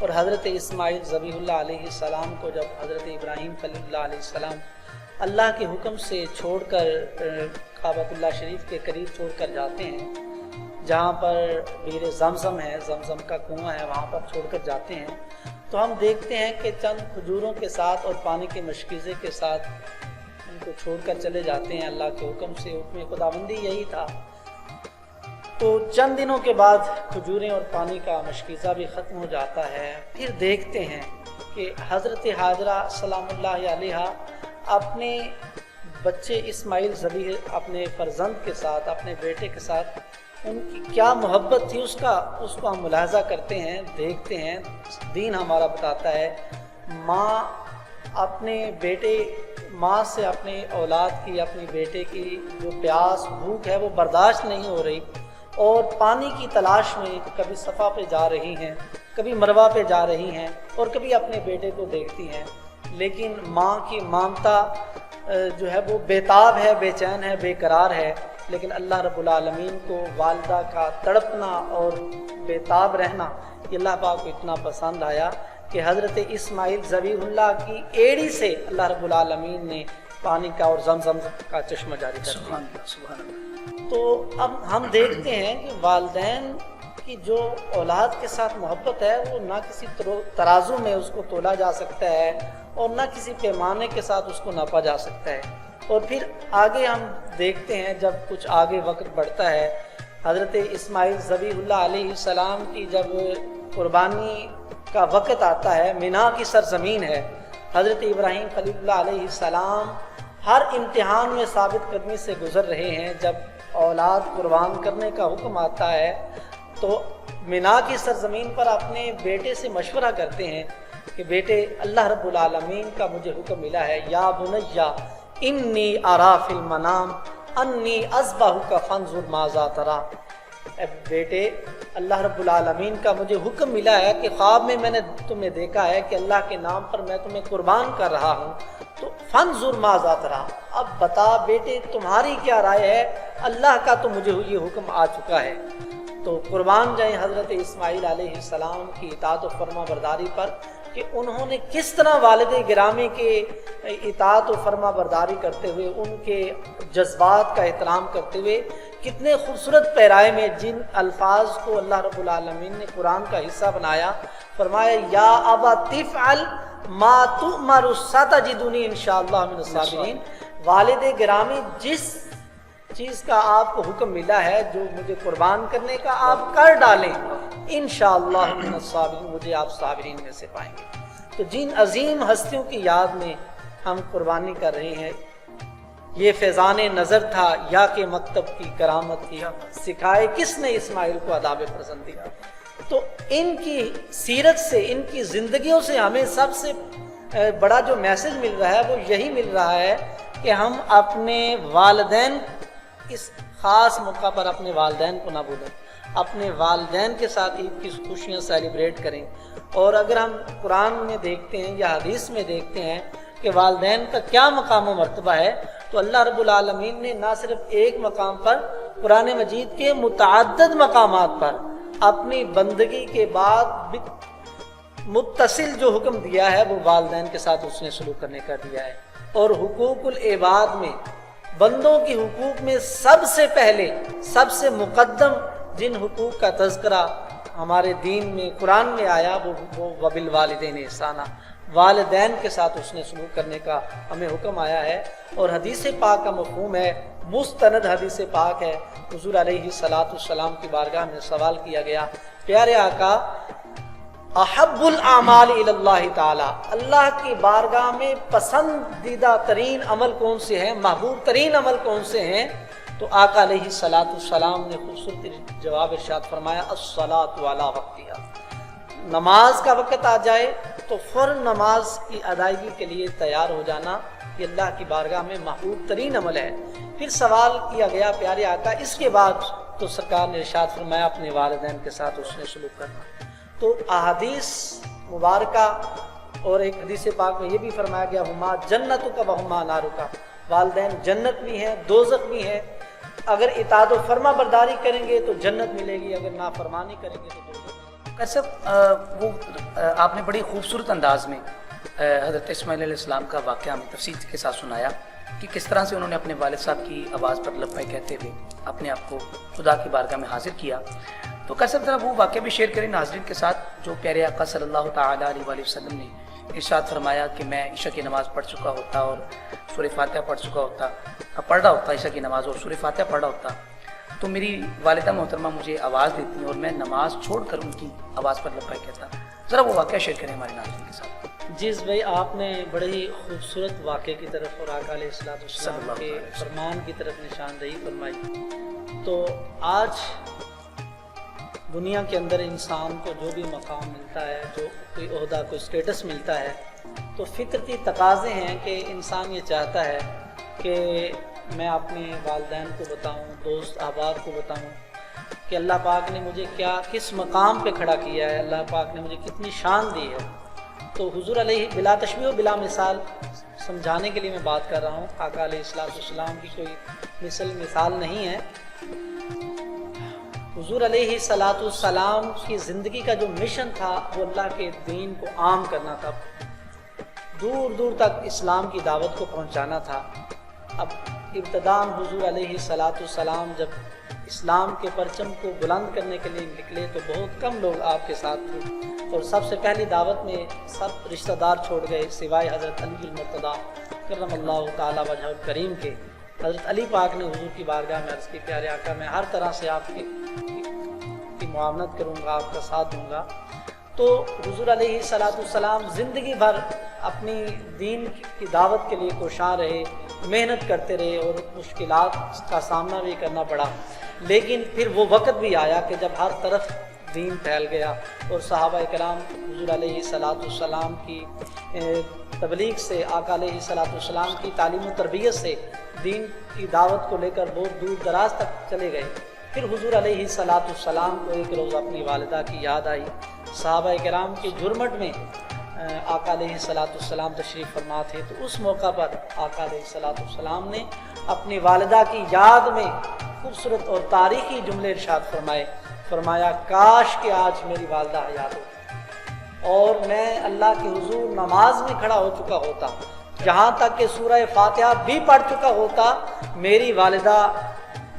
اور حضرت اسماعیل ذبیح اللہ علیہ السلام کو جب حضرت ابراہیم خلیل اللہ علیہ السلام اللہ کے حکم سے چھوڑ کر کعبۃ اللہ شریف کے قریب چھوڑ کر جاتے ہیں، جہاں پر بیر زمزم ہے، زمزم کا کنواں ہے، وہاں پر چھوڑ کر جاتے ہیں، تو ہم دیکھتے ہیں کہ چند کھجوروں کے ساتھ اور پانی کے مشکیزے کے ساتھ ان کو چھوڑ کر چلے جاتے ہیں اللہ کے حکم سے۔ حکم خداوندی یہی تھا۔ تو چند دنوں کے بعد کھجوریں اور پانی کا مشکیزہ بھی ختم ہو جاتا ہے۔ پھر دیکھتے ہیں کہ حضرت حاجرہ سلام اللہ علیہا اپنے بچے اسماعیل ذبیح اپنے فرزند کے ساتھ، اپنے بیٹے کے ساتھ ان کی کیا محبت تھی، اس کو ہم ملاحظہ کرتے ہیں، دیکھتے ہیں۔ دین ہمارا بتاتا ہے ماں اپنے بیٹے، ماں سے اپنے اولاد کی، اپنے بیٹے کی جو پیاس بھوک ہے وہ برداشت نہیں ہو رہی، اور پانی کی تلاش میں کبھی صفا پہ جا رہی ہیں، کبھی مروہ پہ جا رہی ہیں، اور کبھی اپنے بیٹے کو دیکھتی ہیں، لیکن ماں کی مامتا جو ہے وہ بےتاب ہے، بے چین ہے، بے قرار ہے۔ لیکن اللہ رب العالمین کو والدہ کا تڑپنا اور بےتاب رہنا یہ اللہ پاک کو اتنا پسند آیا کہ حضرت اسماعیل ذبیح اللہ کی ایڑی سے اللہ رب العالمین نے پانی کا اور زمزم کا چشمہ جاری کر دیا۔ سبحان اللہ، سبحان اللہ۔ تو اب ہم دیکھتے ہیں کہ والدین کی جو اولاد کے ساتھ محبت ہے وہ نہ کسی ترازو میں اس کو تولا جا سکتا ہے اور نہ کسی پیمانے کے ساتھ اس کو ناپا جا سکتا ہے۔ اور پھر آگے ہم دیکھتے ہیں جب کچھ آگے وقت بڑھتا ہے، حضرت اسماعیل ذبیح اللہ علیہ السلام کی جب قربانی کا وقت آتا ہے، مینا کی سرزمین ہے، حضرت ابراہیم خلیل اللہ علیہ السلام ہر امتحان میں ثابت قدمی سے گزر رہے ہیں۔ جب اولاد قربان کرنے کا حکم آتا ہے تو مینا کی سرزمین پر اپنے بیٹے سے مشورہ کرتے ہیں کہ بیٹے اللہ رب العالمین کا مجھے حکم ملا ہے، یا بنیا انی ارا فی المنام انی اذبحک فانظر ماذا تری، اے بیٹے اللہ رب العالمین کا مجھے حکم ملا ہے کہ خواب میں میں نے تمہیں دیکھا ہے کہ اللہ کے نام پر میں تمہیں قربان کر رہا ہوں، تو فانظر ماذا تری، اب بتا بیٹے تمہاری کیا رائے ہے، اللہ کا تو مجھے یہ حکم آ چکا ہے۔ تو قربان جائیں حضرت اسماعیل علیہ السلام کی اطاعت و فرما برداری پر کہ انہوں نے کس طرح والد گرامی کے اطاعت و فرما برداری کرتے ہوئے، ان کے جذبات کا احترام کرتے ہوئے کتنے خوبصورت پیرائے میں جن الفاظ کو اللہ رب العالمین نے قرآن کا حصہ بنایا، فرمایا یا ابا تفعل ما تؤمر ستجدنی انشاءاللہ من الصابرین، والد گرامی جس چیز کا آپ کو حکم ملا ہے، جو مجھے قربان کرنے کا، آپ کر ڈالیں، انشاءاللہ من الصابرین، مجھے آپ صابرین میں سے پائیں گے۔ تو جن عظیم ہستیوں کی یاد میں ہم قربانی کر رہے ہیں، یہ فیضان نظر تھا یا کہ مکتب کی کرامت تھی، سکھائے کس نے اسماعیل کو آداب پسندی۔ تو ان کی سیرت سے، ان کی زندگیوں سے ہمیں سب سے بڑا جو میسج مل رہا ہے وہ یہی مل رہا ہے کہ ہم اپنے والدین، اس خاص موقع پر اپنے والدین کو نہ بھولیں، اپنے والدین کے ساتھ عید کی خوشیاں سیلیبریٹ کریں۔ اور اگر ہم قرآن میں دیکھتے ہیں یا حدیث میں دیکھتے ہیں کہ والدین کا کیا مقام و مرتبہ ہے، تو اللہ رب العالمین نے نہ صرف ایک مقام پر، قرآن مجید کے متعدد مقامات پر اپنی بندگی کے بعد متصل جو حکم دیا ہے وہ والدین کے ساتھ اس نے سلوک کرنے کا دیا ہے۔ اور حقوق العباد میں، بندوں کی حقوق میں سب سے پہلے، سب سے مقدم جن حقوق کا تذکرہ ہمارے دین میں، قرآن میں آیا وہ وبالوالدین احسانا، والدین کے ساتھ اس نے سلوک کرنے کا ہمیں حکم آیا ہے۔ اور حدیث پاک کا مفہوم ہے، مستند حدیث پاک ہے، حضور علیہ الصلاۃ والسلام کی بارگاہ میں سوال کیا گیا، پیارے آقا احب الاعمال الی اللہ تعالی، اللہ کی بارگاہ میں پسندیدہ ترین عمل کون سے ہیں، محبوب ترین عمل کون سے ہیں؟ تو آقا علیہ الصلاۃ والسلام نے خوبصورت جواب ارشاد فرمایا، الصلاۃ علی وقتہا، نماز کا وقت آ جائے تو فوراً نماز کی ادائیگی کے لیے تیار ہو جانا، یہ اللہ کی بارگاہ میں محبوب ترین عمل ہے۔ پھر سوال کیا گیا، پیارے آقا اس کے بعد؟ تو سرکار نے ارشاد فرمایا اپنے والدین کے ساتھ اس نے سلوک کرنا۔ تو احادیث مبارکہ اور ایک حدیث پاک میں یہ بھی فرمایا گیا، ہما جنتک و ہما نارک، والدین جنت بھی ہیں دوزخ بھی ہیں، اگر اطاعت و فرما برداری کریں گے تو جنت ملے گی، اگر نافرمانی کریں گے تو دوزخ ملے گی۔ ایسا وہ آپ نے بڑی خوبصورت انداز میں حضرت اسماعیل علیہ السلام کا واقعہ ہمیں تفصیل کے ساتھ سنایا کہ کس طرح سے انہوں نے اپنے والد صاحب کی آواز پر لبیک کہتے ہوئے اپنے آپ کو خدا کی بارگاہ میں حاضر کیا. تو کیسا ذرا وہ واقعہ بھی شیئر کریں ناظرین کے ساتھ جو پیارے آقا صلی اللہ تعالیٰ علیہ وآلہ وسلم نے ارشاد فرمایا کہ میں عشاء کی نماز پڑھ چکا ہوتا اور سورہ فاتحہ پڑھ رہا ہوتا عشاء کی نماز اور سورہ فاتحہ پڑھ رہا ہوتا تو میری والدہ محترمہ مجھے آواز دیتی اور میں نماز چھوڑ کر ان کی آواز پر لبیک کہتا. ذرا وہ واقعہ شیئر کریں ہمارے ناظرین کے ساتھ. جی بھائی، آپ نے بڑے ہی خوبصورت واقعے کی طرف اور آقا علیہ السلام کے فرمان کی طرف نشاندہی فرمائی. تو آج دنیا کے اندر انسان کو جو بھی مقام ملتا ہے، جو کوئی عہدہ کوئی اسٹیٹس ملتا ہے، تو فطرتی تقاضے ہیں کہ انسان یہ چاہتا ہے کہ میں اپنے والدین کو بتاؤں، دوست احباب کو بتاؤں کہ اللہ پاک نے مجھے کس مقام پہ کھڑا کیا ہے، اللہ پاک نے مجھے کتنی شان دی ہے. تو حضور علیہ بلا تشبیہ و بلا مثال سمجھانے کے لیے میں بات کر رہا ہوں. آقا علیہ السلام کی کوئی مثال نہیں ہے. حضور علیہ السلام کی زندگی کا جو مشن تھا وہ اللہ کے دین کو عام کرنا تھا، دور دور تک اسلام کی دعوت کو پہنچانا تھا. اب ابتداء حضور علیہ السلام جب اسلام کے پرچم کو بلند کرنے کے لیے نکلے تو بہت کم لوگ آپ کے ساتھ تھے، اور سب سے پہلی دعوت میں سب رشتہ دار چھوڑ گئے سوائے حضرت علی المرتضیٰ کرم اللہ تعالی وجہ الکریم کے. حضرت علی پاک نے حضور کی بارگاہ میں عرض کی، پیارے آقا میں ہر طرح سے آپ کی معاونت کروں گا، آپ کا ساتھ دوں گا. تو حضور علیہ السلام زندگی بھر اپنی دین کی دعوت کے لیے کوشاں رہے، محنت کرتے رہے اور مشکلات کا سامنا بھی کرنا پڑا. لیکن پھر وہ وقت بھی آیا کہ جب ہر طرف دین پھیل گیا اور صحابہ کرام حضور علیہ السلام کی تبلیغ سے، آقا علیہ السلام کی تعلیم و تربیت سے دین کی دعوت کو لے کر بہت دور دراز تک چلے گئے. پھر حضور علیہ السلام کو ایک روز اپنی والدہ کی یاد آئی. صحابہ کرام کے جھرمٹ میں آقا علیہ السلام تشریف فرما تھے. تو اس موقع پر آقا علیہ السلام نے اپنی والدہ کی یاد میں خوبصورت اور تاریخی جملے ارشاد فرمایا کاش کہ آج میری والدہ حیات ہو اور میں اللہ کے حضور نماز میں کھڑا ہو چکا ہوتا، جہاں تک کہ سورہ فاتحہ بھی پڑھ چکا ہوتا. میری والدہ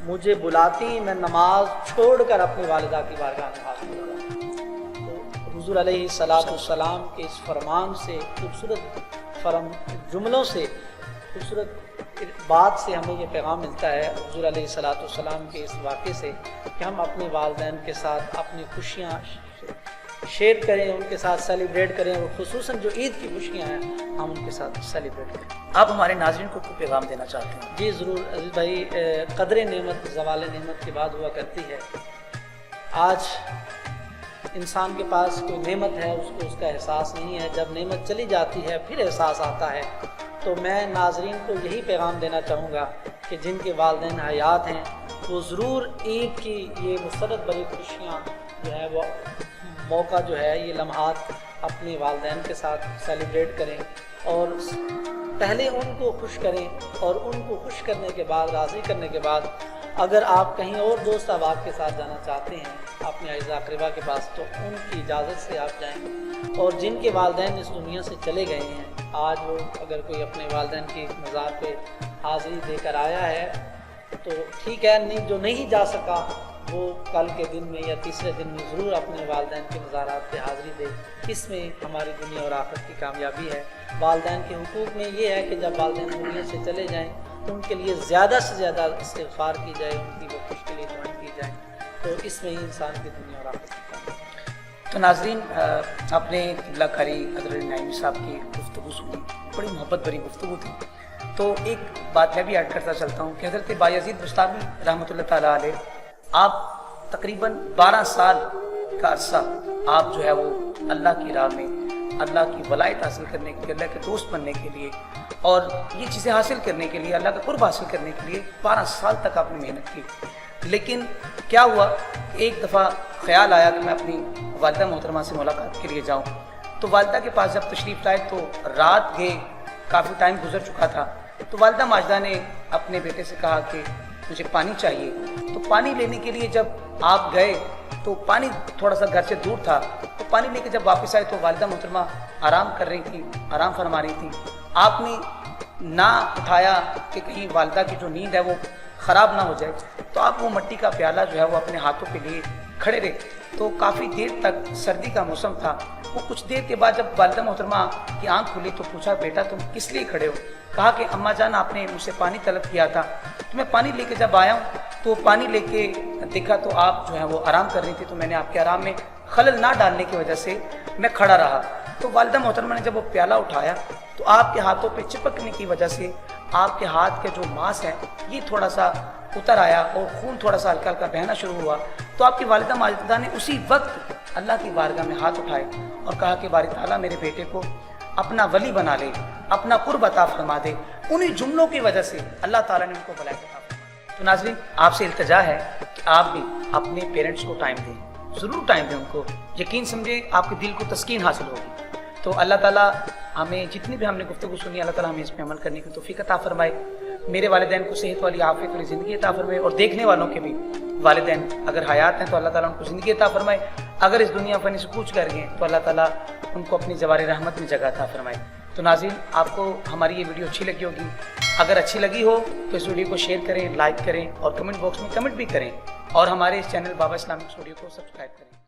مجھے بلاتی، میں نماز چھوڑ کر اپنی والدہ کی بارگاہ میں حاضر ہوتا. تو حضور علیہ السلام کے اس فرمان سے، خوبصورت جملوں سے، خوبصورت بات سے ہمیں یہ پیغام ملتا ہے حضور علیہ السلام کے اس واقعے سے کہ ہم اپنے والدین کے ساتھ اپنی خوشیاں شیئر کریں، ان کے ساتھ سیلیبریٹ کریں، اور خصوصاً جو عید کی خوشیاں ہیں ہم ان کے ساتھ سیلیبریٹ کریں. آپ ہمارے ناظرین کو کوئی پیغام دینا چاہتے ہیں؟ جی ضرور عزیز بھائی. قدر نعمت زوال نعمت کی بات ہوا کرتی ہے. آج انسان کے پاس کوئی نعمت ہے، اس کو اس کا احساس نہیں ہے. جب نعمت چلی جاتی ہے پھر احساس آتا ہے. تو میں ناظرین کو یہی پیغام دینا چاہوں گا کہ جن کے والدین حیات ہیں وہ ضرور عید کی یہ مسرت بھری خوشیاں جو ہے وہ موقع جو ہے، یہ لمحات اپنے والدین کے ساتھ سیلیبریٹ کریں اور پہلے ان کو خوش کریں، اور ان کو خوش کرنے کے بعد، راضی کرنے کے بعد اگر آپ کہیں اور دوست احباب کے ساتھ جانا چاہتے ہیں اپنے اعزاء اقربا کے پاس تو ان کی اجازت سے آپ جائیں. اور جن کے والدین اس دنیا سے چلے گئے ہیں، آج وہ اگر کوئی اپنے والدین کی مزار پہ حاضری دے کر آیا ہے تو ٹھیک ہے، جو نہیں جا سکا وہ کل کے دن میں یا تیسرے دن میں ضرور اپنے والدین کے مزارات پہ حاضری دے. اس میں ہماری دنیا اور آخرت کی کامیابی ہے. والدین کے حقوق میں یہ ہے کہ جب والدین دنیا سے چلے جائیں ان کے لیے زیادہ سے زیادہ استغفار کی جائے، ان کی بخشش کے لیے دعائیں کی جائیں. تو اس میں ہی انسان کی دنیا اور آخرت کی کامیابی. تو ناظرین، آپ نے قبلہ کاری حضرت نعیمی صاحب کی گفتگو سنی، بڑی محبت بھری گفتگو تھی. تو ایک بات میں بھی ایڈ کرتا چلتا ہوں کہ حضرت بایزید بستامی رحمۃ اللہ تعالیٰ علیہ، آپ تقریباً 12 سال کا عرصہ آپ جو ہے وہ اللہ کی راہ میں، اللہ کی ولایت حاصل کرنے کے لیے، اللہ کے دوست بننے کے لیے اور یہ چیزیں حاصل کرنے کے لیے، اللہ کا قرب حاصل کرنے کے لیے 12 سال تک آپ نے محنت کی. لیکن کیا ہوا، ایک دفعہ خیال آیا کہ میں اپنی والدہ محترمہ سے ملاقات کے لیے جاؤں. تو والدہ کے پاس جب تشریف لائے تو رات گئے، کافی ٹائم گزر چکا تھا. تو والدہ ماجدہ نے اپنے بیٹے سے کہا کہ مجھے پانی چاہیے. تو پانی لینے کے لیے جب آپ گئے تو پانی تھوڑا سا گھر سے دور تھا, تو پانی لے کے جب واپس آئے تو والدہ محترمہ آرام کر رہی تھی, آرام فرما رہی تھی. آپ نے نہ اٹھایا کہ کہیں والدہ کی جو نیند ہے وہ خراب نہ ہو جائے, تو آپ وہ مٹی کا پیالہ جو ہے وہ اپنے ہاتھوں پہ لیے کھڑے رہے. تو کافی دیر تک سردی کا موسم تھا. وہ کچھ دیر کے بعد جب والدہ محترمہ کی آنکھ کھلی تو پوچھا, بیٹا تم کس لیے کھڑے ہو؟ کہا کہ اماں جان آپ نے مجھ سے پانی طلب کیا تھا, تو میں پانی لے کے جب آیا ہوں تو پانی لے کے دیکھا تو آپ جو ہے وہ آرام کر رہی تھی, تو میں نے آپ کے آرام میں خلل نہ ڈالنے کی وجہ سے میں کھڑا رہا. تو والدہ محترمہ نے جب وہ پیالہ اٹھایا تو آپ کے ہاتھوں پہ چپکنے کی وجہ سے آپ کے ہاتھ کے جو ماس ہے یہ تھوڑا سا اتر آیا اور خون تھوڑا سا ہلکا ہلکا بہنا شروع ہوا. تو آپ کی والدہ ماجدہ نے اسی وقت اللہ کی بارگاہ میں ہاتھ اٹھائے اور کہا کہ باری تعالیٰ میرے بیٹے کو اپنا ولی بنا لے, اپنا قرب عطا فرما دے. انہی جملوں کی وجہ سے اللہ تعالیٰ نے ان کو ولایت عطا فرمائی. تو ناظرین, آپ سے التجا ہے کہ آپ بھی اپنے پیرنٹس کو ٹائم دیں, ضرور ٹائم دیں ان کو. یقین سمجھے آپ کے دل کو تسکین حاصل ہوگی. تو اللہ تعالیٰ ہمیں جتنی بھی ہم نے گفتگو سنی, اللہ تعالیٰ ہمیں اس پہ عمل کرنے کی توفیق عطا فرمائے. میرے والدین کو صحت والی عافیت والی زندگی عطا فرمائے, اور دیکھنے والوں کے بھی والدین اگر حیات ہیں تو اللہ تعالیٰ ان کو زندگی عطا فرمائے. اگر اس دنیا فانی سے کوچ کر گئے تو اللہ تعالیٰ ان کو اپنی جوار رحمت میں جگہ عطا فرمائے. تو ناظرین, آپ کو ہماری یہ ویڈیو اچھی لگی ہوگی. اگر اچھی لگی ہو تو اس ویڈیو کو شیئر کریں, لائک کریں اور کمنٹ باکس میں کمنٹ بھی کریں, اور ہمارے اس چینل بابا اسلامک اسٹوڈیو کو سبسکرائب کریں.